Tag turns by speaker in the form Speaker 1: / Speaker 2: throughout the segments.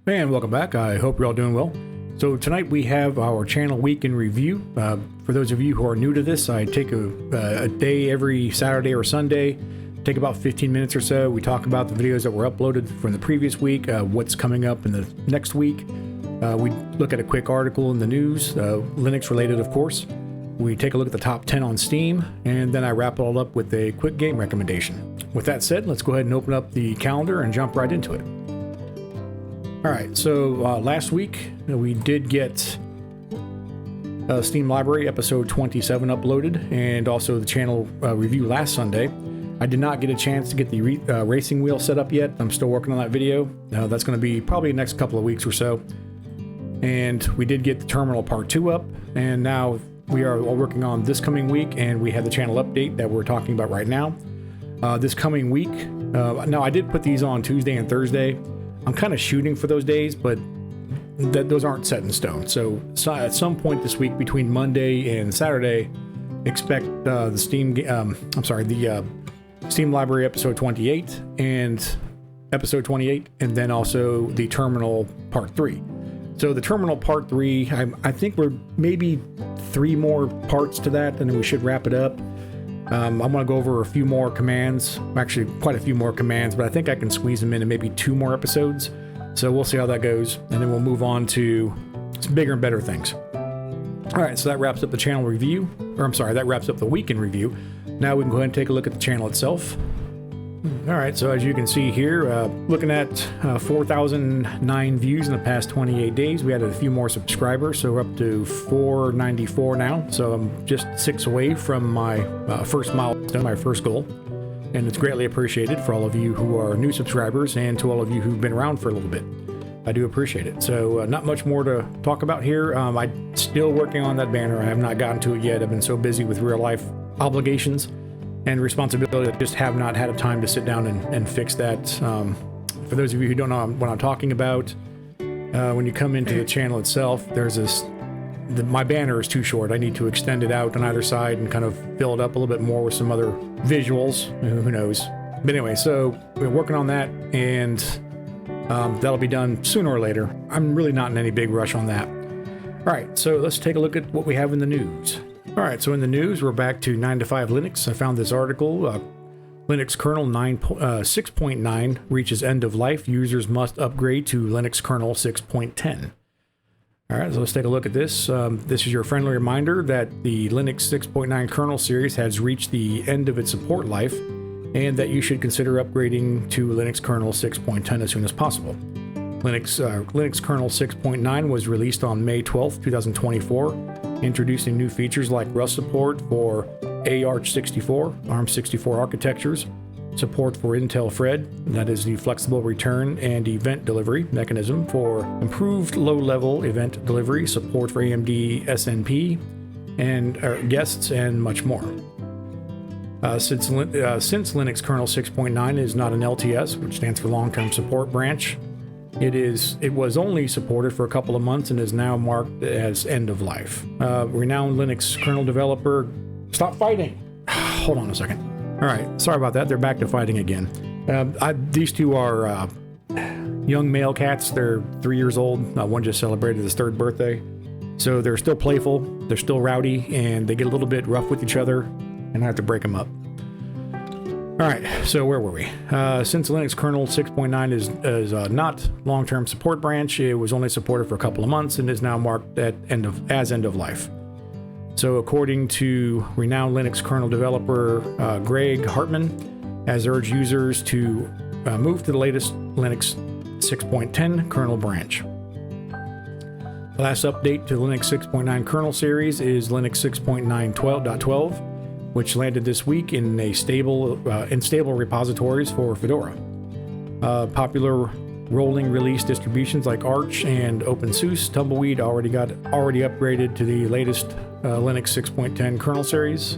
Speaker 1: And welcome back. I hope you're all doing well. So tonight we have our channel week in review. For those of you who are new to this, I take a day every Saturday or Sunday, take about 15 minutes or so. We talk about the videos that were uploaded from the previous week, what's coming up in the next week. We look at a quick article in the news, Linux related of course. We take a look at the top 10 on Steam, and then I wrap it all up with a quick game recommendation. With that said, let's go ahead and open up the calendar and jump right into it. Alright, so last week we did get Steam Library episode 27 uploaded, and also the channel review last Sunday. I did not get a chance to get the racing wheel set up yet. I'm still working on that video. That's going to be probably the next couple of weeks or so. And we did get the terminal part 2 up, and now we are all working on this coming week, and we have the channel update that we're talking about right now. This coming week, now I did put these on Tuesday and Thursday. I'm kind of shooting for those days, but those aren't set in stone. So at some point this week, between Monday and Saturday, expect the Steam Library episode 28 and episode 28, and then also the Terminal Part 3. So the Terminal Part 3, I think we're maybe 3 more parts to that, and then we should wrap it up. I'm going to go over a few more commands, actually quite a few more commands, but I think I can squeeze them into maybe 2 more episodes. So we'll see how that goes, and then we'll move on to some bigger and better things. All right, so that wraps up the channel review, or I'm sorry, that wraps up the week in review. Now we can go ahead and take a look at the channel itself. All right, so as you can see here, looking at 4,009 views in the past 28 days. We added a few more subscribers, so we're up to 494 now. So I'm just 6 away from my first milestone, my first goal. And it's greatly appreciated for all of you who are new subscribers and to all of you who've been around for a little bit. I do appreciate it. So not much more to talk about here. I'm still working on that banner. I have not gotten to it yet. I've been so busy with real life obligations and responsibility, I just have not had a time to sit down and fix that. For those of you who don't know what I'm talking about, when you come into the channel itself, there's this, my banner is too short. I need to extend it out on either side and kind of fill it up a little bit more with some other visuals. Who knows? But anyway, so we're working on that, and that'll be done sooner or later. I'm really not in any big rush on that. All right, so let's take a look at what we have in the news. All right, so in the news, we're back to 9to5 Linux. I found this article, Linux kernel 6.9 reaches end of life. Users must upgrade to Linux kernel 6.10. All right, so let's take a look at this. This is your friendly reminder that the Linux 6.9 kernel series has reached the end of its support life, and that you should consider upgrading to Linux kernel 6.10 as soon as possible. Linux kernel 6.9 was released on May 12th, 2024, introducing new features like Rust support for AArch64, ARM64 architectures, support for Intel Fred, that is the flexible return and event delivery mechanism for improved low-level event delivery, support for AMD SNP, and guests, and much more. Since Linux kernel 6.9 is not an LTS, which stands for long-term support branch, it was only supported for a couple of months and is now marked as end of life. Renowned Linux kernel developer, stop fighting! Hold on a second. All right, sorry about that. They're back to fighting again. These two are young male cats. They're 3 years old. One just celebrated his 3rd birthday. So they're still playful, they're still rowdy, and they get a little bit rough with each other, and I have to break them up. All right, so where were we? Since Linux kernel 6.9 is not long-term support branch, it was only supported for a couple of months and is now marked at end of life. So according to renowned Linux kernel developer Greg Hartman, has urged users to move to the latest Linux 6.10 kernel branch. The last update to Linux 6.9 kernel series is Linux 6.9.12, which landed this week in stable repositories for Fedora. Popular rolling release distributions like Arch and OpenSUSE Tumbleweed already upgraded to the latest Linux 6.10 kernel series.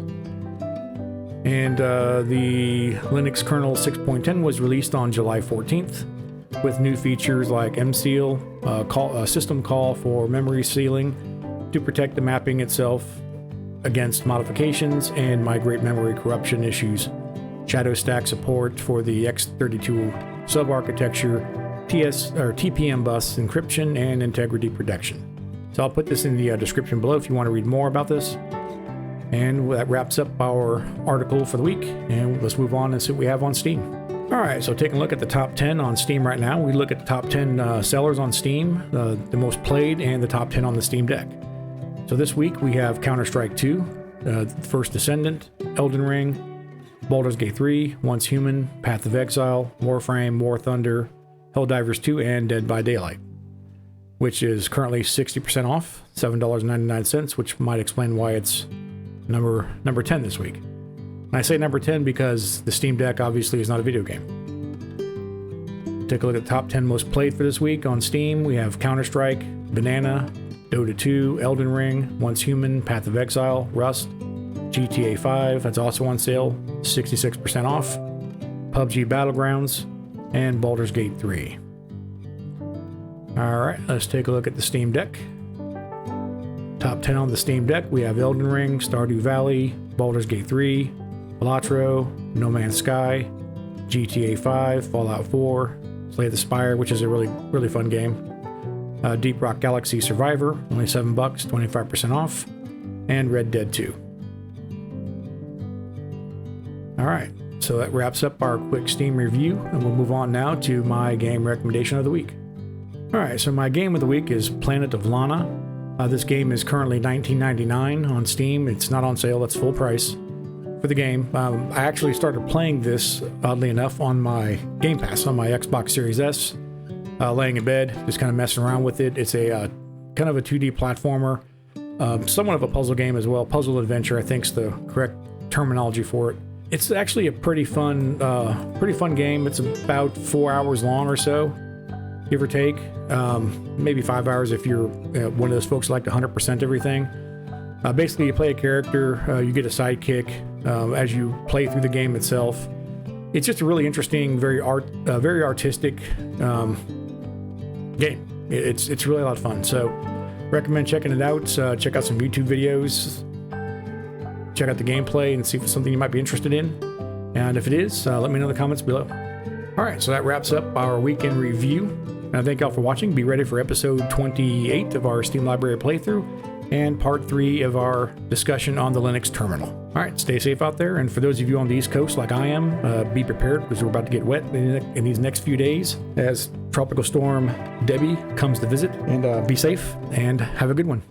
Speaker 1: And the Linux kernel 6.10 was released on July 14th with new features like mseal, system call for memory sealing to protect the mapping itself against modifications and migrate memory corruption issues, shadow stack support for the x32 sub-architecture, TPM bus encryption and integrity protection. So I'll put this in the description below if you want to read more about this. And that wraps up our article for the week. And let's move on and see what we have on Steam. All right, so taking a look at the top 10 on Steam right now. We look at the top 10 sellers on Steam, the most played, and the top 10 on the Steam Deck. So this week we have Counter-Strike 2, First Descendant, Elden Ring, Baldur's Gate 3, Once Human, Path of Exile, Warframe, War Thunder, Helldivers 2, and Dead by Daylight, which is currently 60% off, $7.99, which might explain why it's number 10 this week. And I say number 10 because the Steam Deck obviously is not a video game. Take a look at the top 10 most played for this week on Steam. We have Counter-Strike, Banana, Dota 2, Elden Ring, Once Human, Path of Exile, Rust, GTA 5, that's also on sale, 66% off, PUBG Battlegrounds, and Baldur's Gate 3. Alright, let's take a look at the Steam Deck. Top 10 on the Steam Deck, we have Elden Ring, Stardew Valley, Baldur's Gate 3, Balatro, No Man's Sky, GTA 5, Fallout 4, Slay the Spire, which is a really fun game, Deep Rock Galaxy Survivor, only $7, 25% off, and Red Dead 2. Alright, so that wraps up our quick Steam review, and we'll move on now to my game recommendation of the week. Alright, so my game of the week is Planet of Lana. This game is currently $19.99 on Steam. It's not on sale, that's full price for the game. I actually started playing this, oddly enough, on my Game Pass, on my Xbox Series S, laying in bed, just kind of messing around with it. It's a kind of a 2D platformer, somewhat of a puzzle game as well. Puzzle adventure, I think, is the correct terminology for it. It's actually a pretty fun game. It's about 4 hours long or so, give or take. Maybe 5 hours if you're one of those folks who like to 100% everything. Basically, you play a character, you get a sidekick as you play through the game itself. It's just a really interesting, very artistic game. It's really a lot of fun. So, recommend checking it out. Check out some YouTube videos. Check out the gameplay and see if it's something you might be interested in. And if it is, let me know in the comments below. All right, so that wraps up our weekend review. And thank y'all for watching. Be ready for episode 28 of our Steam Library playthrough and part 3 of our discussion on the Linux terminal. All right, stay safe out there. And for those of you on the East Coast like I am, be prepared because we're about to get wet in these next few days as Tropical Storm Debbie comes to visit. And be safe and have a good one.